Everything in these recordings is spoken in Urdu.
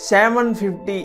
750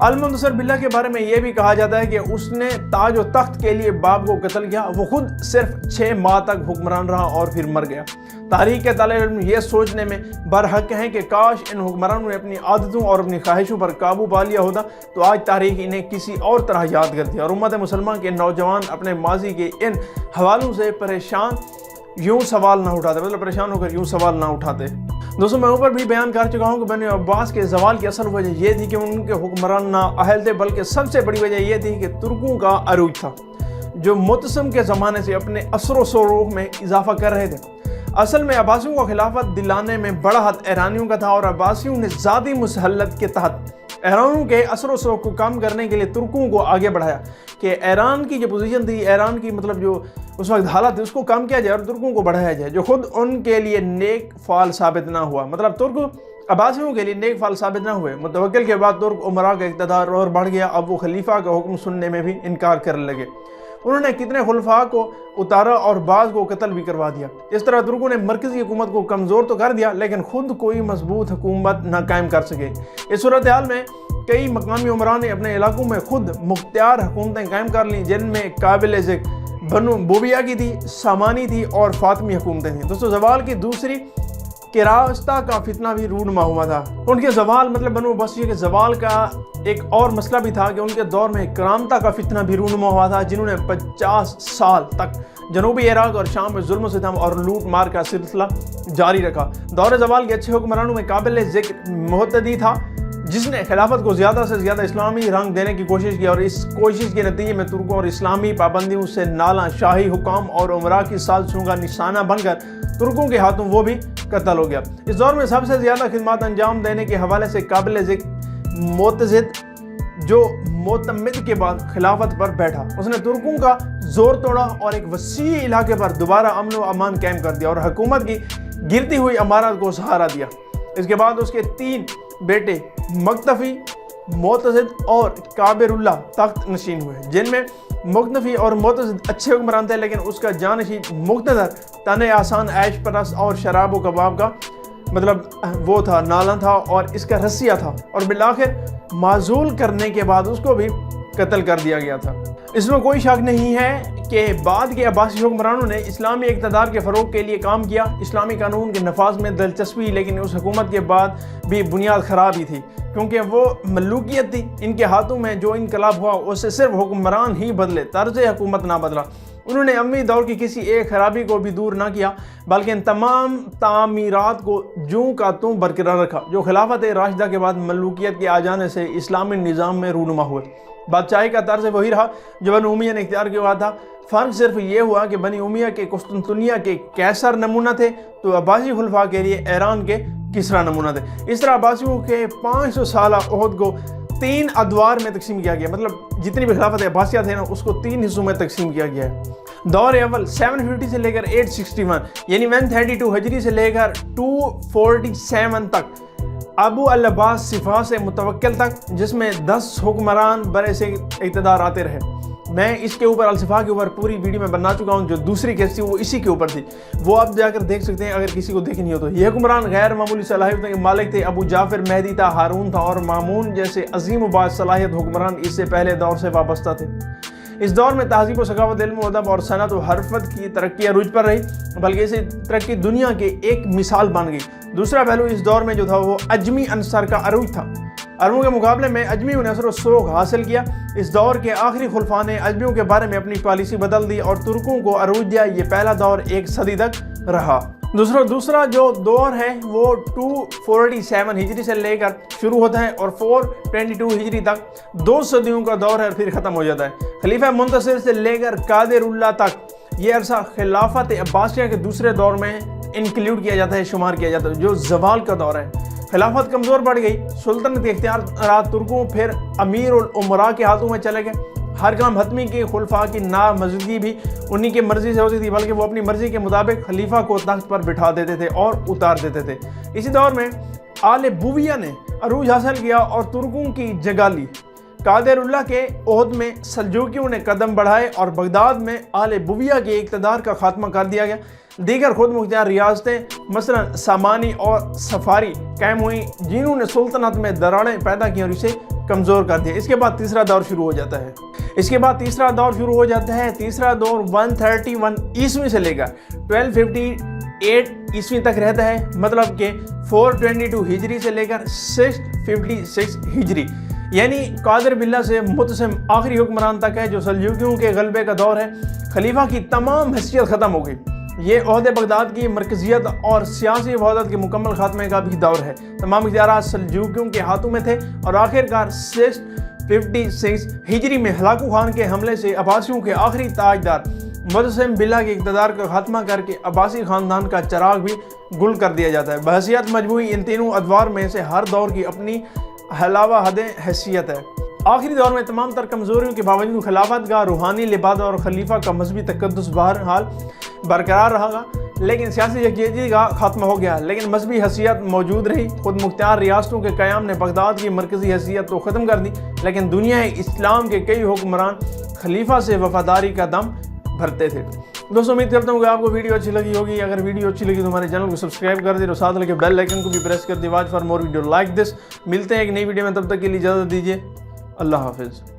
المنتصر باللہ کے بارے میں یہ بھی کہا جاتا ہے کہ اس نے تاج و تخت کے لیے باپ کو قتل کیا، وہ خود صرف 6 ماہ تک حکمران رہا اور پھر مر گیا۔ تاریخ کے طالب علم یہ سوچنے میں برحق ہیں کہ کاش ان حکمرانوں نے اپنی عادتوں اور اپنی خواہشوں پر قابو پا لیا ہوتا تو آج تاریخ انہیں کسی اور طرح یاد کرتی، اور امت مسلمان کے نوجوان اپنے ماضی کے ان حوالوں سے پریشان ہو کر یوں سوال نہ اٹھاتے۔ دوستوں میں اوپر بھی بیان کر چکا ہوں کہ بنی عباس کے زوال کی اصل وجہ یہ تھی کہ ان کے حکمران نہ اہل تھے، بلکہ سب سے بڑی وجہ یہ تھی کہ ترکوں کا عروج تھا جو متسم کے زمانے سے اپنے اثر و رسوخ میں اضافہ کر رہے تھے۔ اصل میں عباسیوں کو خلافت دلانے میں بڑا ہاتھ ایرانیوں کا تھا، اور عباسیوں نے ذاتی مسلط کے تحت ایرانوں کے اثر و رسوخ کو کم کرنے کے لیے ترکوں کو آگے بڑھایا کہ ایران کی جو پوزیشن تھی، ایران کی جو اس وقت حالت تھی، اس کو کم کیا جائے اور ترکوں کو بڑھایا جائے، جو خود ان کے لیے نیک فعال ثابت نہ ہوا۔ ترک عباسیوں کے لیے نیک فعال ثابت نہ ہوئے۔ متوکل کے بعد ترک عمراء کا اقتدار اور بڑھ گیا، اب وہ خلیفہ کا حکم سننے میں بھی انکار کرنے لگے۔ انہوں نے کتنے خلفاء کو اتارا اور بعض کو قتل بھی کروا دیا۔ اس طرح ترکوں نے مرکزی حکومت کو کمزور تو کر دیا، لیکن خود کوئی مضبوط حکومت نہ قائم کر سکے۔ اس صورتحال میں کئی مقامی عمراء نے اپنے علاقوں میں خود مختار حکومتیں قائم کر لیں، جن میں قابل ذکر بنو بوبیا کی تھی، سامانی تھی اور فاطمی حکومتیں تھیں۔ دوستو زوال کی دوسری کراستہ کا فتنہ بھی رونما ہوا تھا۔ ان کے زوال بنو عباسیہ کے زوال کا ایک اور مسئلہ بھی تھا کہ ان کے دور میں کرامتا کا فتنہ بھی رونما ہوا تھا، جنہوں نے 50 سال تک جنوبی عراق اور شام میں ظلم و ستم اور لوٹ مار کا سلسلہ جاری رکھا۔ دور زوال کے اچھے حکمرانوں میں قابل ذکر محتدی تھا، جس نے خلافت کو زیادہ سے زیادہ اسلامی رنگ دینے کی کوشش کی، اور اس کوشش کے نتیجے میں ترکوں اور اسلامی پابندیوں سے نالاں شاہی حکام اور عمراء کی سازشوں کا نشانہ بن کر ترکوں کے ہاتھوں وہ بھی قتل ہو گیا۔ اس دور میں سب سے زیادہ خدمات انجام دینے کے حوالے سے قابل ذکر معتضد، جو معتمد کے بعد خلافت پر بیٹھا، اس نے ترکوں کا زور توڑا اور ایک وسیع علاقے پر دوبارہ امن و امان قائم کر دیا اور حکومت کی گرتی ہوئی عمارت کو سہارا دیا۔ اس کے بعد اس کے 3 بیٹے مقتفی، معتضد اور کابر اللہ تخت نشین ہوئے، جن میں مقتفی اور معتضد اچھے حکمران تھے، لیکن اس کا جانشین مقتدر تن آسان، عیش پرست اور شراب و کباب کا وہ تھا، نالاں تھا اور اس کا رسیہ تھا، اور بالآخر معزول کرنے کے بعد اس کو بھی قتل کر دیا گیا تھا۔ اس میں کوئی شک نہیں ہے کہ بعد کے عباسی حکمرانوں نے اسلامی اقتدار کے فروغ کے لیے کام کیا، اسلامی قانون کے نفاذ میں دلچسپی، لیکن اس حکومت کے بعد بھی بنیاد خراب ہی تھی، کیونکہ وہ ملوکیت تھی۔ ان کے ہاتھوں میں جو انقلاب ہوا اس سے صرف حکمران ہی بدلے، طرز حکومت نہ بدلا۔ انہوں نے اموی دور کی کسی ایک خرابی کو بھی دور نہ کیا، بلکہ ان تمام تعمیرات کو جوں کا توں برقرار رکھا، جو خلافت راشدہ کے بعد ملوکیت کے آ جانے سے اسلامی نظام میں رونما ہوئے۔ بادشاہی کا طرز وہی رہا جو بنی امیہ نے اختیار کیا ہوا تھا، فرق صرف یہ ہوا کہ بنی امیہ کے قسطنطنیہ کے قیصر نمونہ تھے تو عباسی خلفاء کے لیے ایران کے کسریٰ نمونہ تھے۔ اس طرح عباسیوں کے 500 سالہ عہد کو 3 ادوار میں تقسیم کیا گیا، جتنی بھی خلافت عباسیہ تھے اس کو 3 حصوں میں تقسیم کیا گیا ہے۔ دور اول 750 سے لے کر 861 یعنی 132 ہجری سے لے کر 247 تک ابو العباس صفا سے متوکل تک، جس میں 10 حکمران برے سے اقتدار آتے رہے۔ میں اس کے اوپر الصفا کے اوپر پوری ویڈیو میں بنا چکا ہوں، جو دوسری کیس تھی وہ اسی کے اوپر تھی، وہ آپ جا کر دیکھ سکتے ہیں اگر کسی کو دیکھنی ہو تو۔ یہ حکمران غیر معمولی صلاحیتوں کے مالک تھے، ابو جعفر مہدی تھا، ہارون تھا اور مامون جیسے عظیم و باصلاحیت حکمران اس سے پہلے دور سے وابستہ تھے۔ اس دور میں تہذیب و ثقافت، علم و ادب اور صنعت و حرفت کی ترقی عروج پر رہی، بلکہ اسے ترقی دنیا کے ایک مثال بن گئی۔ دوسرا پہلو اس دور میں جو تھا وہ اجمی عنصر کا عروج تھا۔ عربوں کے مقابلے میں اجمیوں نے اثر و سوگ حاصل کیا۔ اس دور کے آخری خلفاء نے اجمیوں کے بارے میں اپنی پالیسی بدل دی اور ترکوں کو عروج دیا۔ یہ پہلا دور 1 صدی تک رہا۔ دوسرا جو دور ہے وہ 247 ہجری سے لے کر شروع ہوتا ہے اور 422 ہجری تک 2 صدیوں کا دور ہے، پھر ختم ہو جاتا ہے۔ خلیفہ منتصر سے لے کر قادر اللہ تک یہ عرصہ خلافت عباسیہ کے دوسرے دور میں انکلیوڈ کیا جاتا ہے، شمار کیا جاتا ہے، جو زوال کا دور ہے۔ خلافت کمزور پڑ گئی، سلطنت کے اختیارات ترکوں پھر امیر الامراء کے ہاتھوں میں چلے گئے۔ ہر کام حتمی کے خلفاء کی نامزدگی بھی انہی کی مرضی سے ہوتی تھی، بلکہ وہ اپنی مرضی کے مطابق خلیفہ کو تخت پر بٹھا دیتے تھے اور اتار دیتے تھے۔ اسی دور میں آل بویہ نے عروج حاصل کیا اور ترکوں کی جگہ لی۔ قادر اللہ کے عہد میں سلجوکیوں نے قدم بڑھائے اور بغداد میں آل بویہ کے اقتدار کا خاتمہ کر دیا گیا۔ دیگر خود مختار ریاستیں مثلا سامانی اور سفاری قائم ہوئیں، جنہوں نے سلطنت میں دراڑیں پیدا کی اور اسے کمزور کر دیا۔ اس کے بعد تیسرا دور شروع ہو جاتا ہے۔ تیسرا دور 131 عیسوی سے لے کر 1258 عیسوی تک رہتا ہے، مطلب کہ 422 ہجری سے لے کر 656 ہجری، یعنی قادر باللہ سے متسم آخری حکمران تک ہے، جو سلجوکیوں کے غلبے کا دور ہے۔ خلیفہ کی تمام حیثیت ختم ہو گئی۔ یہ عہدے بغداد کی مرکزیت اور سیاسی وحدت کے مکمل خاتمے کا بھی دور ہے۔ تمام اختیارات سلجوکیوں کے ہاتھوں میں تھے اور آخرکار 656 ہجری میں ہلاکو خان کے حملے سے عباسیوں کے آخری تاجدار متسم باللہ کے اقتدار کا خاتمہ کر کے عباسی خاندان کا چراغ بھی گل کر دیا جاتا ہے۔ بحیثیت مجموعی ان تینوں ادوار میں سے ہر دور کی اپنی علاوہ حد حیثیت ہے۔ آخری دور میں تمام تر کمزوریوں کے باوجود خلافت کا روحانی لبادہ اور خلیفہ کا مذہبی تقدس بہرحال برقرار رہا، لیکن سیاسی یکجہتی کا خاتمہ ہو گیا، لیکن مذہبی حیثیت موجود رہی۔ خود مختار ریاستوں کے قیام نے بغداد کی مرکزی حیثیت تو ختم کر دی، لیکن دنیا اسلام کے کئی حکمران خلیفہ سے وفاداری کا دم بھرتے تھے۔ دوستوں امید کرتا ہوں کہ آپ کو ویڈیو اچھی لگی ہوگی۔ اگر ویڈیو اچھی لگی تو ہمارے چینل کو سبسکرائب کر دیں اور ساتھ لگے بیل آئیکن کو بھی پریس کر دیں۔ Watch for more video like this. ملتے ہیں ایک نئی ویڈیو میں، تب تک کے لیے اجازت دیجیے۔ اللہ حافظ۔